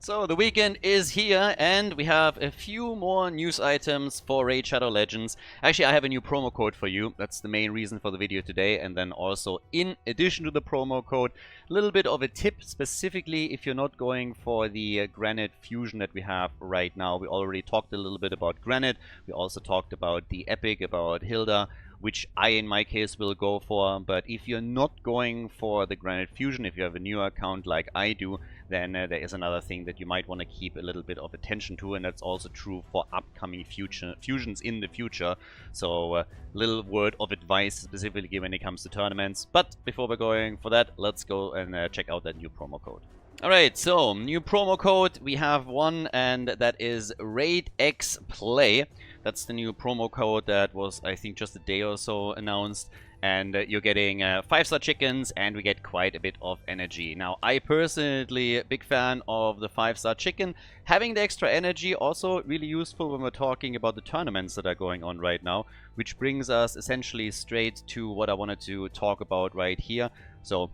So the weekend is here and we have a few more news items for Raid Shadow Legends. Actually, I have a new promo code for you. That's the main reason for the video today. And then also, in addition to the promo code, a little bit of a tip specifically if you're not going for the Granite Fusion that we have right now. We already talked a little bit about Granite. We also talked about the Epic, about Hilda, which I in my case will go for. But if you're not going for the Granite Fusion, if you have a new account like I do, then there is another thing that you might want to keep a little bit of attention to, and that's also true for upcoming fusions in the future. So little word of advice specifically when it comes to tournaments. But before we're going for that, let's go and check out that new promo code. Alright, so new promo code, we have one, and that is RaidXPlay. That's the new promo code that was, I think, just a day or so announced. And you're getting 5-star chickens, and we get quite a bit of energy. Now, I personally, a big fan of the 5-star chicken. Having the extra energy also really useful when we're talking about the tournaments that are going on right now, which brings us essentially straight to what I wanted to talk about right here. So,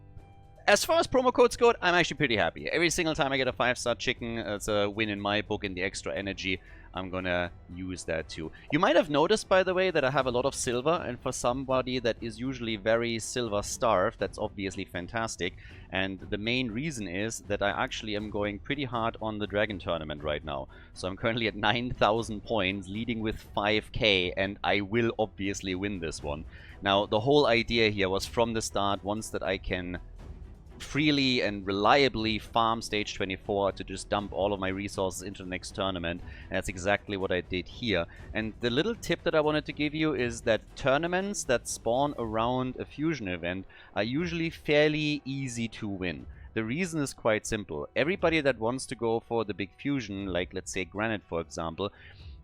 as far as promo codes go, I'm actually pretty happy. Every single time I get a 5-star chicken, it's a win in my book, and the extra energy, I'm gonna use that too. You might have noticed, by the way, that I have a lot of silver, and for somebody that is usually very silver starved, that's obviously fantastic. And the main reason is that I actually am going pretty hard on the Dragon Tournament right now. So I'm currently at 9,000 points, leading with 5k, and I will obviously win this one. Now, the whole idea here was from the start, once that I can freely and reliably farm stage 24 to just dump all of my resources into the next tournament, and that's exactly what I did here. And the little tip that I wanted to give you is that tournaments that spawn around a fusion event are usually fairly easy to win. The reason is quite simple. Everybody that wants to go for the big fusion, like let's say Granite for example,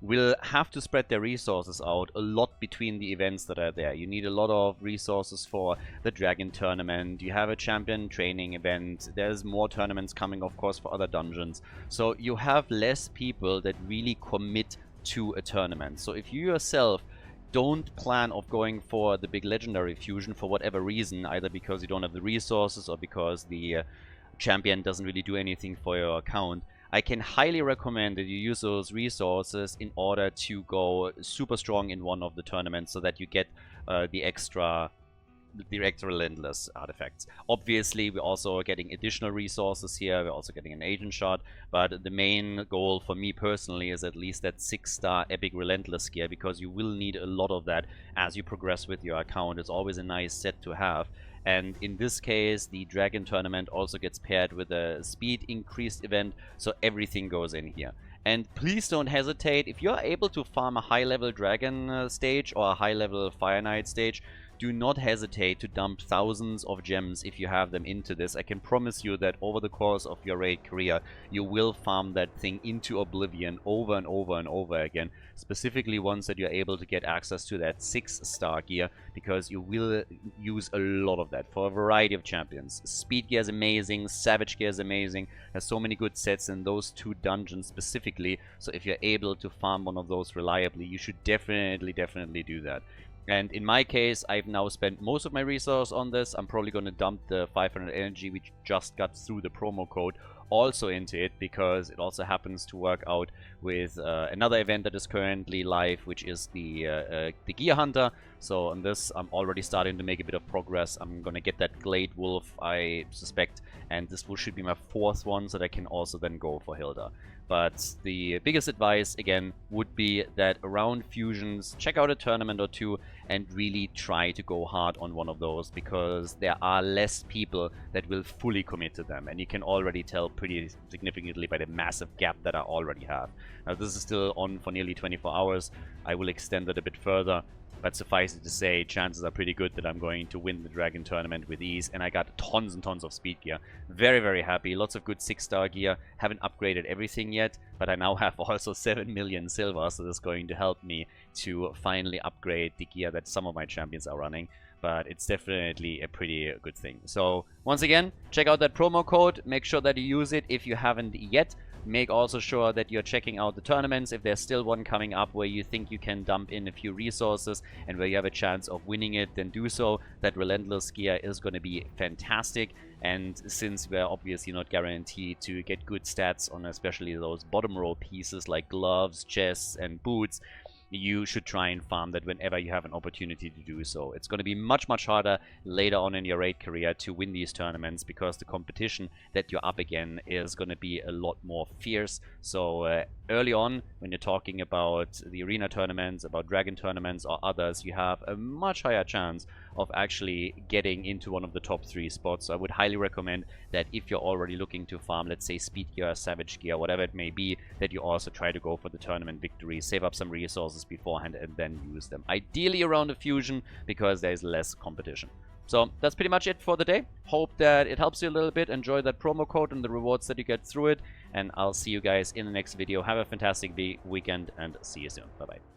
will have to spread their resources out a lot between the events that are there. You need a lot of resources for the Dragon Tournament, you have a champion training event, there's more tournaments coming of course for other dungeons. So you have less people that really commit to a tournament. So if you yourself don't plan of going for the big legendary fusion for whatever reason, either because you don't have the resources or because the champion doesn't really do anything for your account, I can highly recommend that you use those resources in order to go super strong in one of the tournaments so that you get the extra relentless artifacts. Obviously, we're also getting additional resources here. We're also getting an agent shot, but the main goal for me personally is at least that 6-star epic relentless gear, because you will need a lot of that as you progress with your account. It's always a nice set to have. And in this case, the Dragon Tournament also gets paired with a speed increased event, so everything goes in here. And please don't hesitate, if you're able to farm a high-level Dragon stage or a high-level Fire Knight stage, do not hesitate to dump thousands of gems if you have them into this. I can promise you that over the course of your raid career, you will farm that thing into oblivion over and over and over again. Specifically once that you're able to get access to that 6-star gear, because you will use a lot of that for a variety of champions. Speed gear is amazing, Savage gear is amazing, there's so many good sets in those two dungeons specifically, so if you're able to farm one of those reliably, you should definitely do that. And in my case, I've now spent most of my resource on this. I'm probably going to dump the 500 energy we just got through the promo code also into it, because it also happens to work out with another event that is currently live, which is the Gear Hunter. So on this, I'm already starting to make a bit of progress. I'm going to get that Glade Wolf, I suspect, and this should be my 4th one, so that I can also then go for Hilda. But the biggest advice, again, would be that around fusions, check out a tournament or two and really try to go hard on one of those, because there are less people that will fully commit to them. And you can already tell pretty significantly by the massive gap that I already have. Now, this is still on for nearly 24 hours. I will extend it a bit further. But suffice it to say, chances are pretty good that I'm going to win the Dragon Tournament with ease. And I got tons and tons of speed gear. Very happy. Lots of good 6-star gear. Haven't upgraded everything yet, but I now have also 7 million silver. So that's going to help me to finally upgrade the gear that some of my champions are running. But it's definitely a pretty good thing. So once again, check out that promo code. Make sure that you use it if you haven't yet. Make also sure that you're checking out the tournaments. If there's still one coming up where you think you can dump in a few resources and where you have a chance of winning it, then do so. That Relentless gear is going to be fantastic. And since we're obviously not guaranteed to get good stats on especially those bottom row pieces like gloves, chests, and boots, you should try and farm that whenever you have an opportunity to do so. It's going to be much, much harder later on in your raid career to win these tournaments because the competition that you're up again is going to be a lot more fierce. So early on, when you're talking about the arena tournaments, about dragon tournaments or others, you have a much higher chance of actually getting into one of the top 3 spots. So I would highly recommend that if you're already looking to farm, let's say speed gear, savage gear, whatever it may be, that you also try to go for the tournament victory, save up some resources beforehand and then use them. Ideally around a fusion because there's less competition. So that's pretty much it for the day. Hope that it helps you a little bit. Enjoy that promo code and the rewards that you get through it. And I'll see you guys in the next video. Have a fantastic weekend and see you soon. Bye-bye.